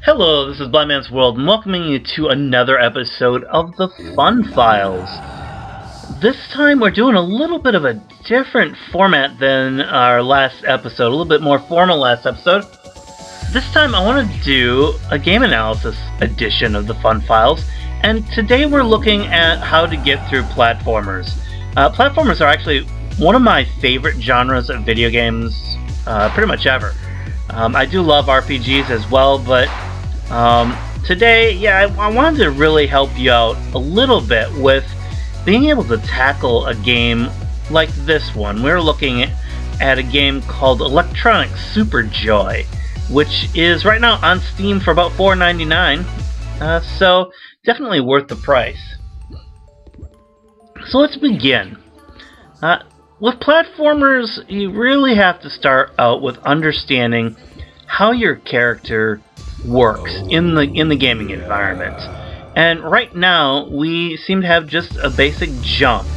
Hello, this is Blindman's World, and welcoming you to another episode of the Fun Files. This time we're doing a little bit of a different format than our last episode, a little bit more formal last episode. This time I want to do a game analysis edition of the Fun Files, and today we're looking at how to get through platformers. Platformers are actually one of my favorite genres of video games pretty much ever. I do love RPGs as well, but today, I wanted to really help you out a little bit with being able to tackle a game like this one. We're looking at a game called Electronic Super Joy, which is right now on Steam for about $4.99, so definitely worth the price. So let's begin. With platformers, you really have to start out with understanding how your character works in the gaming environment. And right now, we seem to have just a basic jump.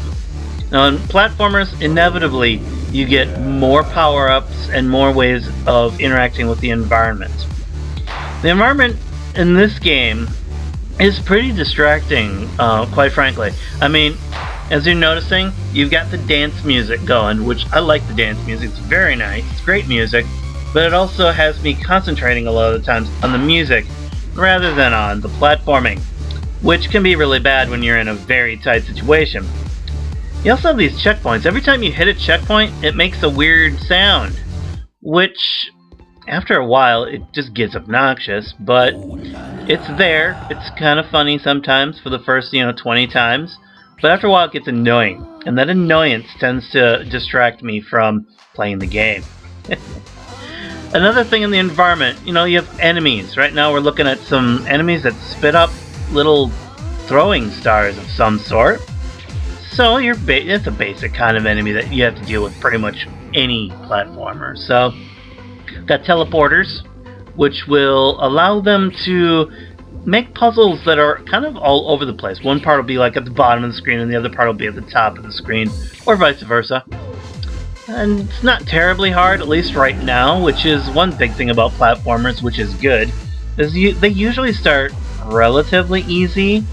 Now, in platformers, inevitably, you get more power-ups and more ways of interacting with the environment. The environment in this game is pretty distracting, quite frankly. I mean, as you're noticing, you've got the dance music going, which I like the dance music. It's very nice. It's great music, but it also has me concentrating a lot of the times on the music rather than on the platforming, which can be really bad when you're in a very tight situation. You also have these checkpoints. Every time you hit a checkpoint, it makes a weird sound, which after a while it just gets obnoxious, but it's there. It's kind of funny sometimes for the first 20 times. But after a while it gets annoying, and that annoyance tends to distract me from playing the game. Another thing in the environment, you have enemies. Right now we're looking at some enemies that spit up little throwing stars of some sort. So it's a basic kind of enemy that you have to deal with pretty much any platformer. So, got teleporters, which will allow them to make puzzles that are kind of all over the place. One part will be like at the bottom of the screen and the other part will be at the top of the screen, or vice versa. And it's not terribly hard, at least right now, which is one big thing about platformers, which is good, is they usually start relatively easy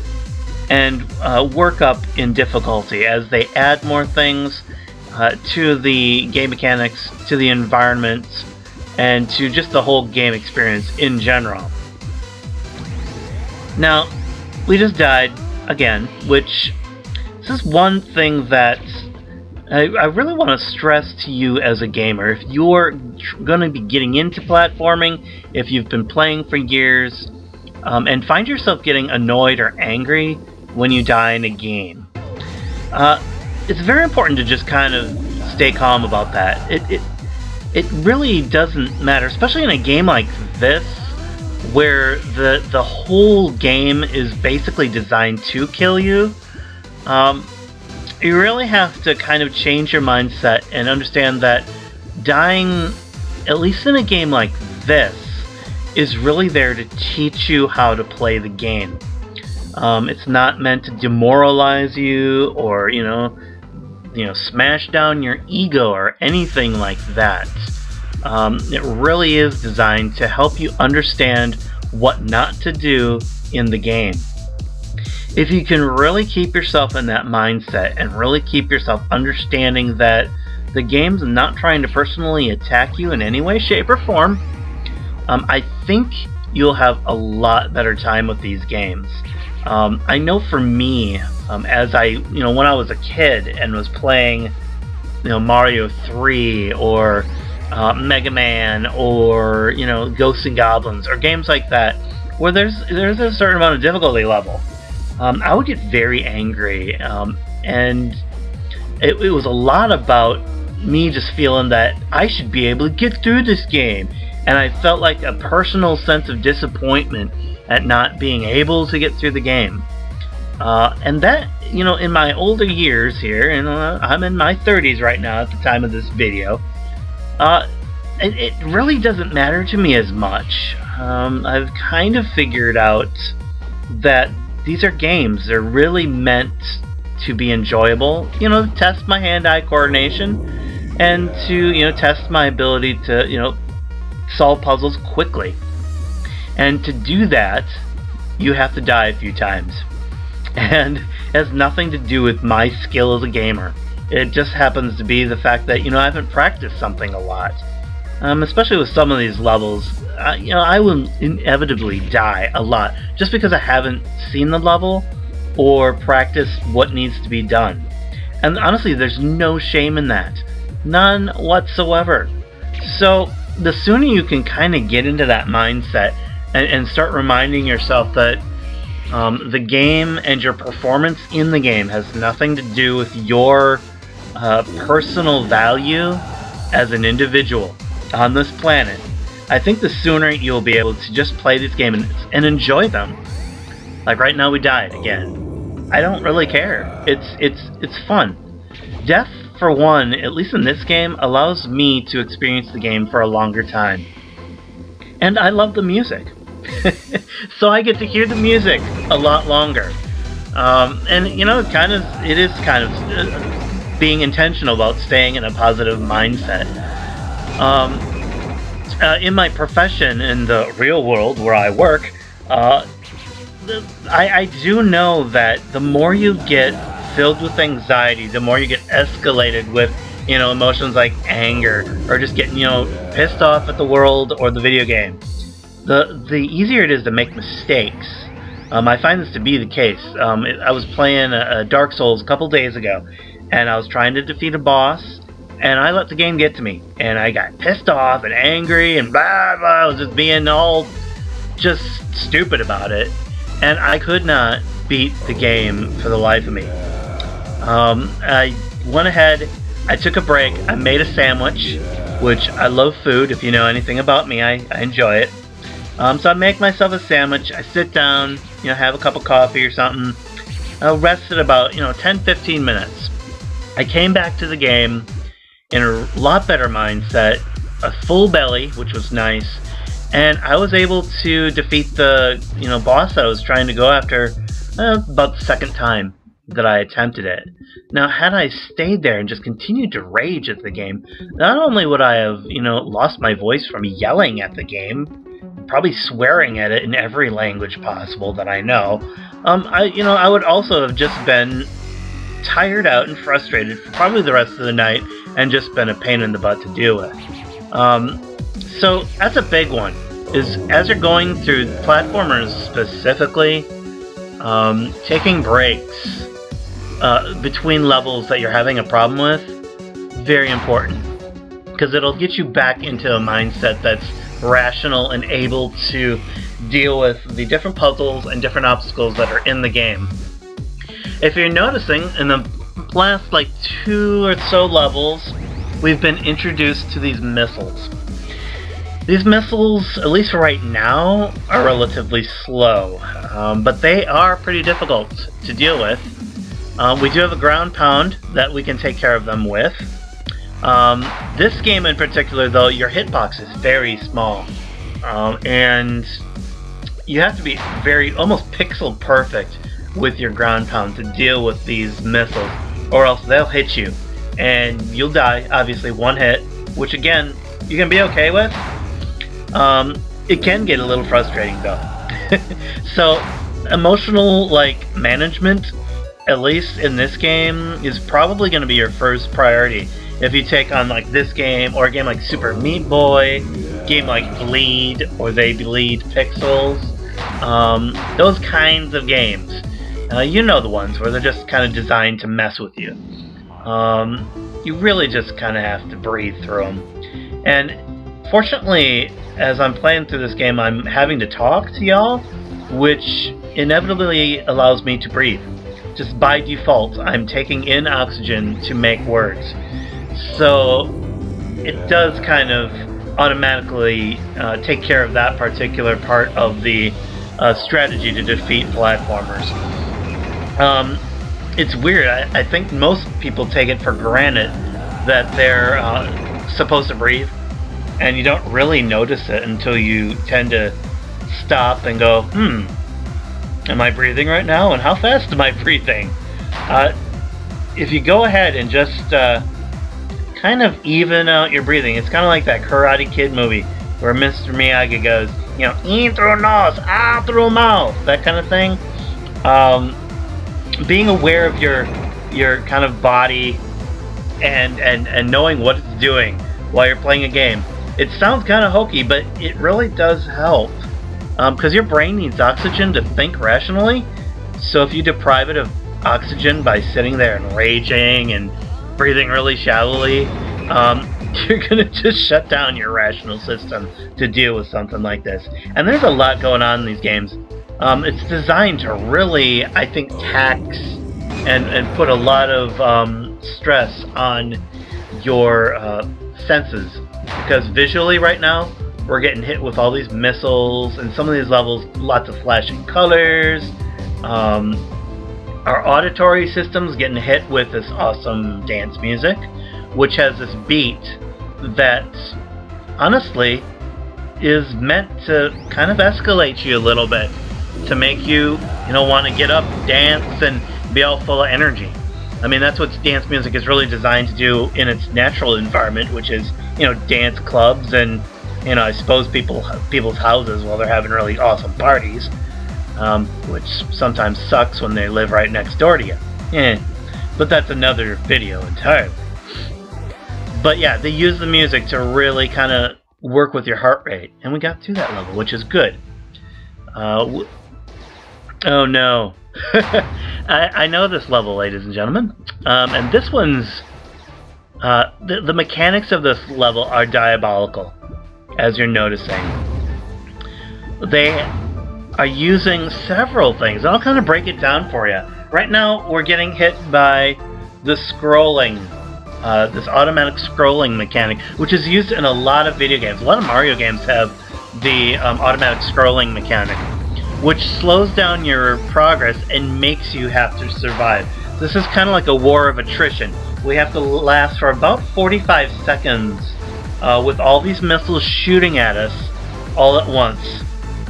and work up in difficulty as they add more things to the game mechanics, to the environment, and to just the whole game experience in general. Now, we just died again, which this is one thing that I really want to stress to you as a gamer. If you're going to be getting into platforming, if you've been playing for years, and find yourself getting annoyed or angry when you die in a game, it's very important to just kind of stay calm about that. It really doesn't matter, especially in a game like this, where the whole game is basically designed to kill you. You really have to kind of change your mindset and understand that dying, at least in a game like this, is really there to teach you how to play the game. It's not meant to demoralize you or smash down your ego or anything like that. It really is designed to help you understand what not to do in the game. If you can really keep yourself in that mindset and really keep yourself understanding that the game's not trying to personally attack you in any way, shape, or form, I think you'll have a lot better time with these games. I know for me, as when I was a kid and was playing, Mario 3 or Mega Man or Ghosts and Goblins or games like that, where there's a certain amount of difficulty level, I would get very angry, and it was a lot about me just feeling that I should be able to get through this game, and I felt like a personal sense of disappointment at not being able to get through the game. And that, in my older years here, and I'm in my 30s right now at the time of this video, it really doesn't matter to me as much. I've kind of figured out that these are games. They're really meant to be enjoyable, test my hand-eye coordination, and to, test my ability to, solve puzzles quickly. And to do that, you have to die a few times. And it has nothing to do with my skill as a gamer. It just happens to be the fact that, I haven't practiced something a lot. Especially with some of these levels, I will inevitably die a lot just because I haven't seen the level or practiced what needs to be done. And honestly, there's no shame in that. None whatsoever. So the sooner you can kind of get into that mindset and start reminding yourself that the game and your performance in the game has nothing to do with your personal value as an individual on this planet, I think the sooner you'll be able to just play this game and enjoy them. Like right now we died again. I don't really care. It's fun. Death, for one, at least in this game, allows me to experience the game for a longer time. And I love the music. So I get to hear the music a lot longer. And it is kind of being intentional about staying in a positive mindset. In my profession, in the real world where I work, I do know that the more you get filled with anxiety, the more you get escalated with, emotions like anger, or just getting, pissed off at the world or the video game, the easier it is to make mistakes. I find this to be the case. I was playing Dark Souls a couple days ago, and I was trying to defeat a boss, and I let the game get to me, and I got pissed off and angry and blah blah. I was just being all just stupid about it, and I could not beat the game for the life of me. I went ahead, I took a break, I made a sandwich, which I love food. If you know anything about me, I enjoy it. So I make myself a sandwich, I sit down, have a cup of coffee or something. I rested about, 10-15 minutes. I came back to the game in a lot better mindset, a full belly, which was nice, and I was able to defeat the, boss that I was trying to go after about the second time that I attempted it. Now, had I stayed there and just continued to rage at the game, not only would I have, lost my voice from yelling at the game, probably swearing at it in every language possible that I know, I would also have just been tired out and frustrated for probably the rest of the night and just been a pain in the butt to deal with. So that's a big one, is as you're going through platformers specifically, taking breaks between levels that you're having a problem with, very important, because it'll get you back into a mindset that's rational and able to deal with the different puzzles and different obstacles that are in the game. If you're noticing, in the last 2 or so levels, we've been introduced to these missiles. These missiles, at least right now, are relatively slow, but they are pretty difficult to deal with. We do have a ground pound that we can take care of them with. This game in particular, though, your hitbox is very small, and you have to be almost pixel perfect with your ground pound to deal with these missiles, or else they'll hit you and you'll die. Obviously, one hit, which again you can be okay with. It can get a little frustrating though. So emotional management, at least in this game, is probably going to be your first priority if you take on this game, or a game like Super Meat Boy, game like Bleed or They Bleed Pixels, those kinds of games. You know the ones where they're just kind of designed to mess with you. You really just kind of have to breathe through them. And fortunately, as I'm playing through this game, I'm having to talk to y'all, which inevitably allows me to breathe. Just by default, I'm taking in oxygen to make words. So it does kind of automatically take care of that particular part of the strategy to defeat platformers. It's weird. I think most people take it for granted that they're supposed to breathe, and you don't really notice it until you tend to stop and go, am I breathing right now? And how fast am I breathing? If you go ahead and just kind of even out your breathing, it's kind of like that Karate Kid movie where Mr. Miyagi goes, in through nose, out through mouth, that kind of thing. Being aware of your kind of body and knowing what it's doing while you're playing a game. It sounds kind of hokey, but it really does help. Because your brain needs oxygen to think rationally. So if you deprive it of oxygen by sitting there and raging and breathing really shallowly, you're going to just shut down your rational system to deal with something like this. And there's a lot going on in these games. It's designed to really, I think, tax and put a lot of stress on your senses. Because visually right now, we're getting hit with all these missiles, and some of these levels, lots of flashing colors. Our auditory system's getting hit with this awesome dance music, which has this beat that, honestly, is meant to kind of escalate you a little bit, to make you, want to get up, dance, and be all full of energy. I mean, that's what dance music is really designed to do in its natural environment, which is, dance clubs and, I suppose people's houses while they're having really awesome parties, which sometimes sucks when they live right next door to you. But that's another video entirely. But yeah, they use the music to really kind of work with your heart rate, and we got through that level, which is good. Oh no. I know this level, ladies and gentlemen, and this one's the mechanics of this level are diabolical, as you're noticing. They are using several things. I'll kind of break it down for you. Right now, we're getting hit by the scrolling, this automatic scrolling mechanic, which is used in a lot of video games. A lot of Mario games have the automatic scrolling mechanic, which slows down your progress and makes you have to survive. This is kind of like a war of attrition. We have to last for about 45 seconds with all these missiles shooting at us all at once.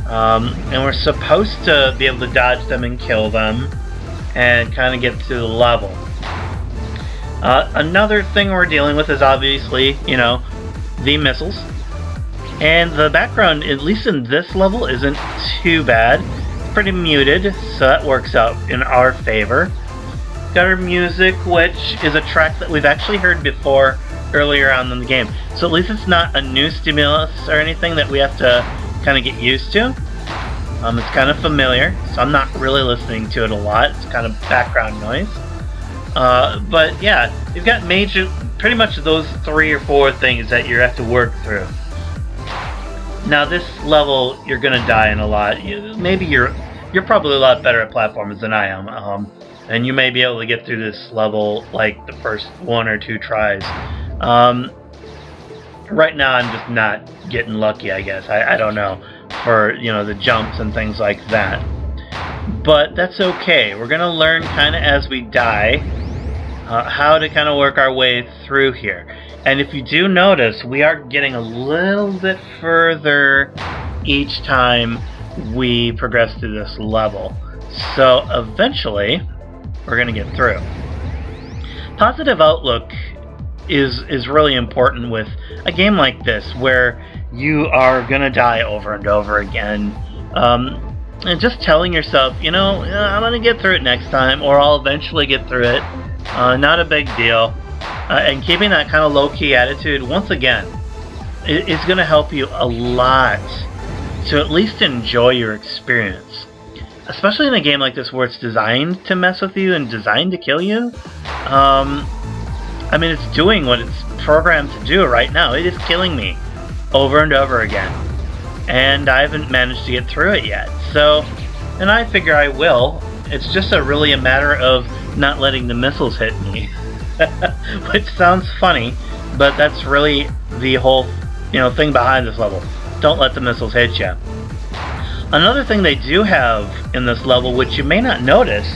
And we're supposed to be able to dodge them and kill them and kind of get to the level. Another thing we're dealing with is obviously, the missiles. And the background, at least in this level, isn't too bad. It's pretty muted, so that works out in our favor. Got our music, which is a track that we've actually heard before earlier on in the game. So at least it's not a new stimulus or anything that we have to kind of get used to. It's kind of familiar, so I'm not really listening to it a lot. It's kind of background noise. But yeah, you've got pretty much those 3 or 4 things that you have to work through. Now this level, you're gonna die in a lot. Maybe you're probably a lot better at platformers than I am, and you may be able to get through this level like the first 1 or 2 tries. Right now, I'm just not getting lucky, I guess. I don't know, for the jumps and things like that. But that's okay. We're gonna learn kind of as we die how to kind of work our way through here. And if you do notice, we are getting a little bit further each time we progress through this level. So eventually, we're going to get through. Positive outlook is really important with a game like this, where you are going to die over and over again. And just telling yourself, I'm going to get through it next time, or I'll eventually get through it. Not a big deal. And keeping that kind of low-key attitude, once again, is going to help you a lot to at least enjoy your experience. Especially in a game like this where it's designed to mess with you and designed to kill you. I mean, it's doing what it's programmed to do right now. It is killing me over and over again. And I haven't managed to get through it yet. So, and I figure I will. It's just really a matter of not letting the missiles hit me. Which sounds funny, but that's really the whole thing behind this level. Don't let the missiles hit you. Another thing they do have in this level, which you may not notice,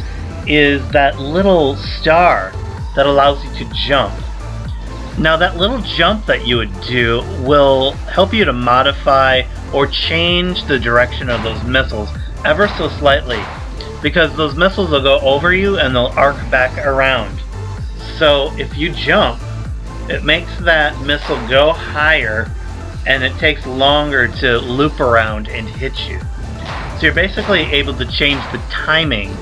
is that little star that allows you to jump. Now that little jump that you would do will help you to modify or change the direction of those missiles ever so slightly, because those missiles will go over you and they'll arc back around. So if you jump, it makes that missile go higher and it takes longer to loop around and hit you. So you're basically able to change the timing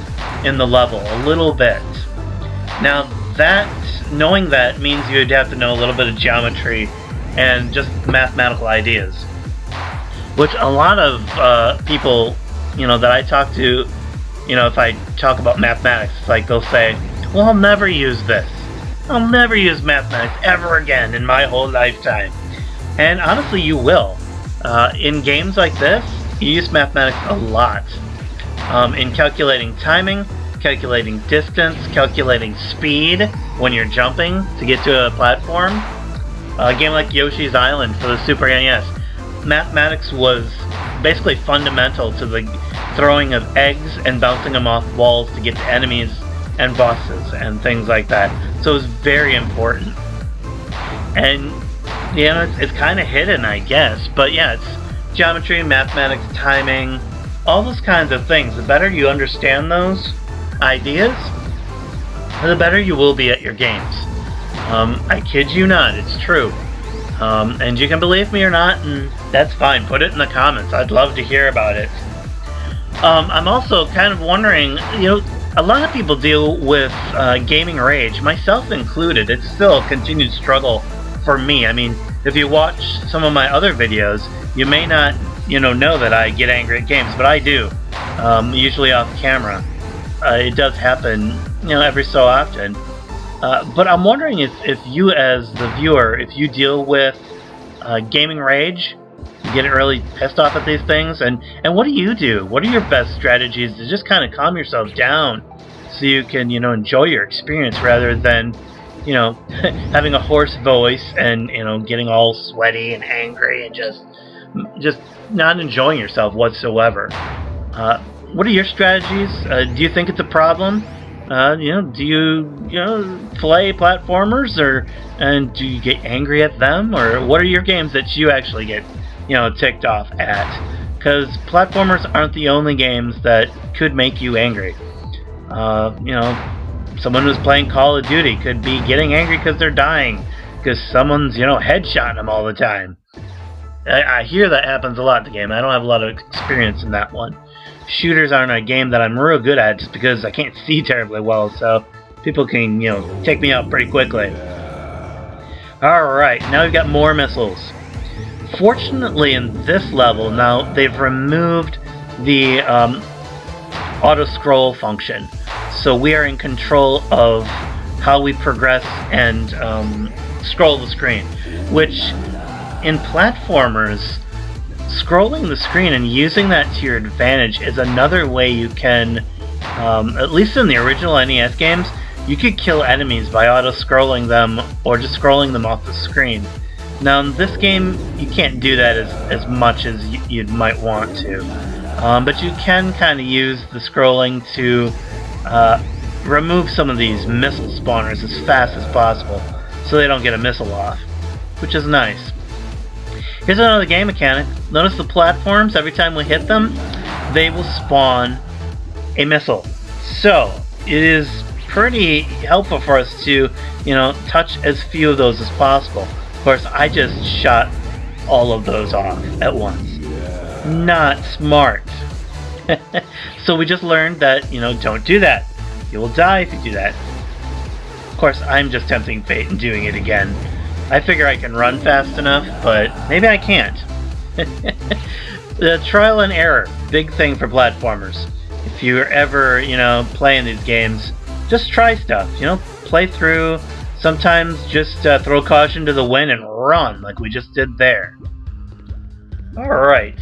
in the level a little bit. Now knowing that means you'd have to know a little bit of geometry and just mathematical ideas, which a lot of people, that I talk to, if I talk about mathematics, it's like they'll say, well, I'll never use this. I'll never use mathematics ever again in my whole lifetime. And honestly, you will. In games like this, you use mathematics a lot. In calculating timing, calculating distance, calculating speed when you're jumping to get to a platform. A game like Yoshi's Island for the Super NES, mathematics was basically fundamental to the throwing of eggs and bouncing them off walls to get to enemies and bosses and things like that. So it was very important. And it's kind of hidden, I guess, but yeah, it's geometry, mathematics, timing, all those kinds of things. The better you understand those ideas, the better you will be at your games. I kid you not, it's true. And you can believe me or not, and that's fine. Put it in the comments. I'd love to hear about it. I'm also kind of wondering, a lot of people deal with gaming rage, myself included. It's still a continued struggle for me. I mean, if you watch some of my other videos, you may not, know that I get angry at games, but I do. Usually off camera. It does happen, every so often. But I'm wondering if you, as the viewer, if you deal with gaming rage, you get really pissed off at these things, and what do you do? What are your best strategies to just kind of calm yourself down so you can, enjoy your experience rather than, having a hoarse voice and, getting all sweaty and angry and just not enjoying yourself whatsoever? What are your strategies? Do you think it's a problem? Do you play platformers, and do you get angry at them, or what are your games that you actually get, ticked off at? Because platformers aren't the only games that could make you angry. Someone who's playing Call of Duty could be getting angry because they're dying, because someone's, headshotting them all the time. I hear that happens a lot in the game. I don't have a lot of experience in that one. Shooters aren't a game that I'm real good at just because I can't see terribly well, so people can, take me out pretty quickly. Alright, now we've got more missiles. Fortunately in this level, now they've removed the auto-scroll function. So we are in control of how we progress and scroll the screen, which in platformers, scrolling the screen and using that to your advantage is another way you can, at least in the original NES games, you could kill enemies by auto-scrolling them or just scrolling them off the screen. Now in this game, you can't do that as much as you might want to. But you can kind of use the scrolling to remove some of these missile spawners as fast as possible so they don't get a missile off, which is nice. Here's another game mechanic. Notice the platforms, every time we hit them, they will spawn a missile. So, it is pretty helpful for us to, touch as few of those as possible. Of course, I just shot all of those off at once. Not smart. So we just learned that, don't do that. You will die if you do that. Of course, I'm just tempting fate and doing it again. I figure I can run fast enough, but maybe I can't. The trial and error, big thing for platformers. If you're ever, playing these games, just try stuff, play through. Sometimes just throw caution to the wind and run, like we just did there. Alright.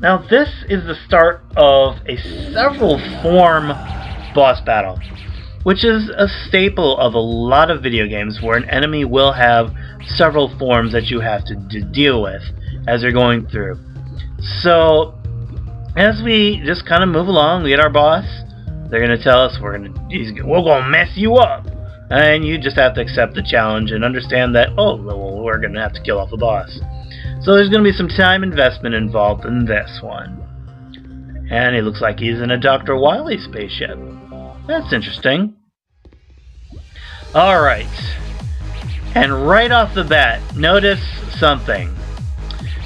Now this is the start of a several form boss battle, which is a staple of a lot of video games where an enemy will have several forms that you have to deal with as you're going through. So, as we just kind of move along, we get our boss. They're going to tell us we're going to mess you up. And you just have to accept the challenge and understand that, oh, well, we're going to have to kill off the boss. So there's going to be some time investment involved in this one. And he looks like he's in a Dr. Wily spaceship. That's interesting. Alright. And right off the bat, notice something.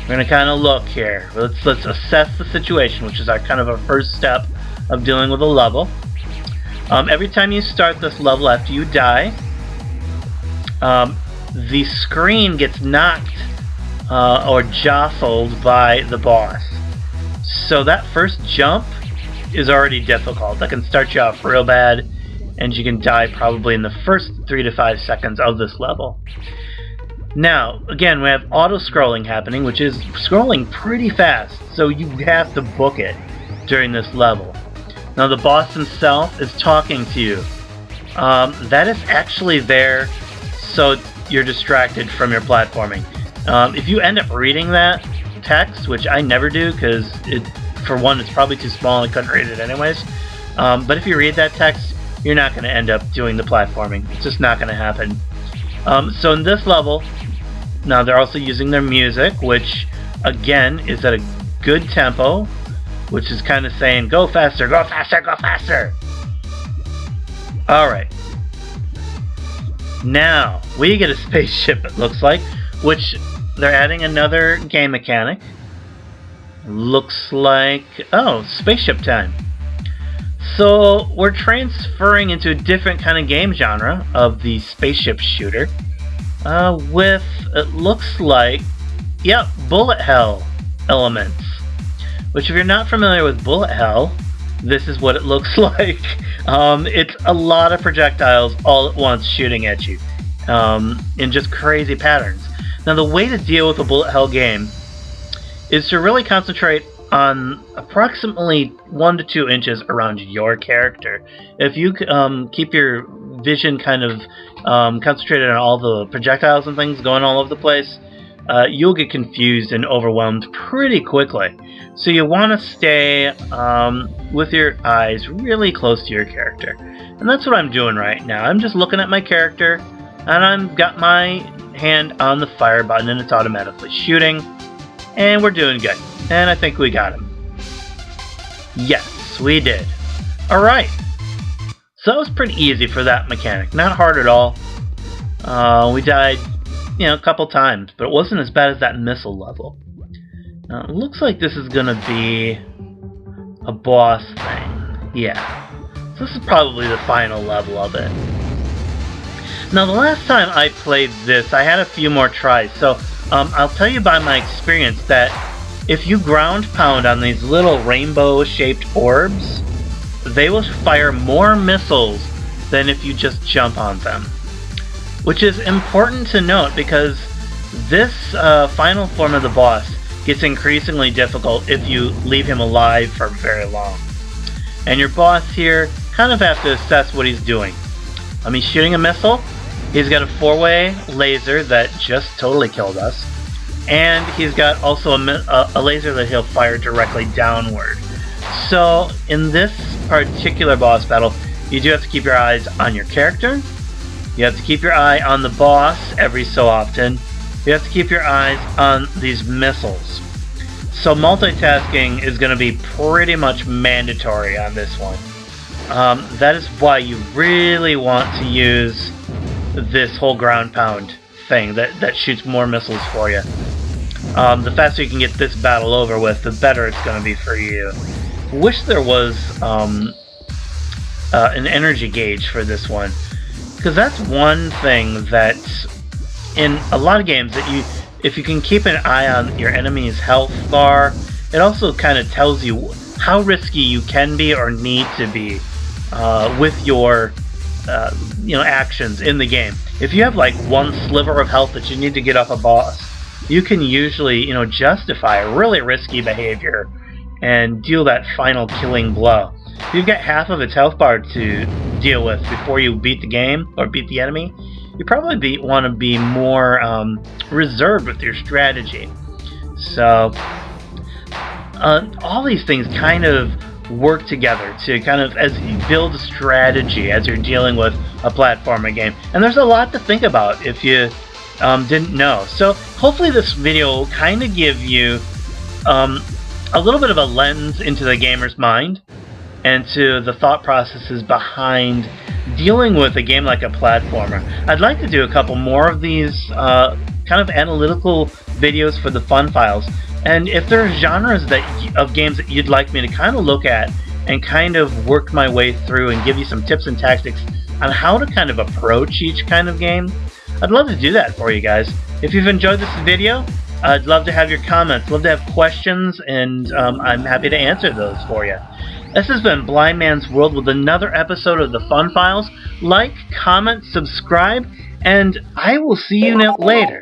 We're going to kind of look here. Let's assess the situation, which is our kind of our first step of dealing with a level. Every time you start this level after you die, the screen gets knocked or jostled by the boss. So that first jump is already difficult. That can start you off real bad, and you can die probably in the first 3 to 5 seconds of this level. Now, again, we have auto-scrolling happening, which is scrolling pretty fast, so you have to book it during this level. Now, the boss himself is talking to you. That is actually there so you're distracted from your platforming. If you end up reading that text, which I never do because for one, it's probably too small and I couldn't read it anyways. But if you read that text, you're not going to end up doing the platforming. It's just not going to happen. So in this level, now they're also using their music, which again is at a good tempo, which is kind of saying, go faster, go faster, go faster. Alright. Now, we get a spaceship, it looks like, which they're adding another game mechanic. Looks like, oh, spaceship time. So we're transferring into a different kind of game genre of the spaceship shooter with, it looks like, yep, bullet hell elements. Which if you're not familiar with bullet hell, this is what it looks like. It's a lot of projectiles all at once shooting at you in just crazy patterns. Now the way to deal with a bullet hell game is to really concentrate on approximately 1 to 2 inches around your character. If you keep your vision kind of concentrated on all the projectiles and things going all over the place, you'll get confused and overwhelmed pretty quickly. So you want to stay with your eyes really close to your character. And that's what I'm doing right now. I'm just looking at my character, and I've got my hand on the fire button, and it's automatically shooting. And we're doing good. And I think we got him. Yes, we did. Alright. So that was pretty easy for that mechanic. Not hard at all. We died, a couple times, but it wasn't as bad as that missile level. Now, it looks like this is gonna be a boss thing. Yeah. So this is probably the final level of it. Now, the last time I played this, I had a few more tries, so I'll tell you by my experience that if you ground pound on these little rainbow-shaped orbs, they will fire more missiles than if you just jump on them. Which is important to note because this final form of the boss gets increasingly difficult if you leave him alive for very long. And your boss here kind of have to assess what he's doing. He's shooting a missile. He's got a 4-way laser that just totally killed us. And he's got also a laser that he'll fire directly downward. So in this particular boss battle, you do have to keep your eyes on your character. You have to keep your eye on the boss every so often. You have to keep your eyes on these missiles. So multitasking is going to be pretty much mandatory on this one. That is why you really want to use this whole ground pound thing that shoots more missiles for you. The faster you can get this battle over with, the better it's going to be for you. Wish there was an energy gauge for this one, because that's one thing that in a lot of games that if you can keep an eye on your enemy's health bar, it also kind of tells you how risky you can be or need to be with your actions in the game. If you have like one sliver of health that you need to get off a boss, you can usually justify a really risky behavior and deal that final killing blow. If you've got half of its health bar to deal with before you beat the game or beat the enemy, you probably want to be more reserved with your strategy. So all these things kind of work together to kind of as you build a strategy as you're dealing with a platformer game. And there's a lot to think about if you didn't know. So hopefully this video will kind of give you a little bit of a lens into the gamer's mind and to the thought processes behind dealing with a game like a platformer. I'd like to do a couple more of these kind of analytical videos for the Fun Files. And if there are genres of games that you'd like me to kind of look at and kind of work my way through and give you some tips and tactics on how to kind of approach each kind of game, I'd love to do that for you guys. If you've enjoyed this video, I'd love to have your comments, love to have questions, and I'm happy to answer those for you. This has been Blindman's World with another episode of the Fun Files. Like, comment, subscribe, and I will see you later.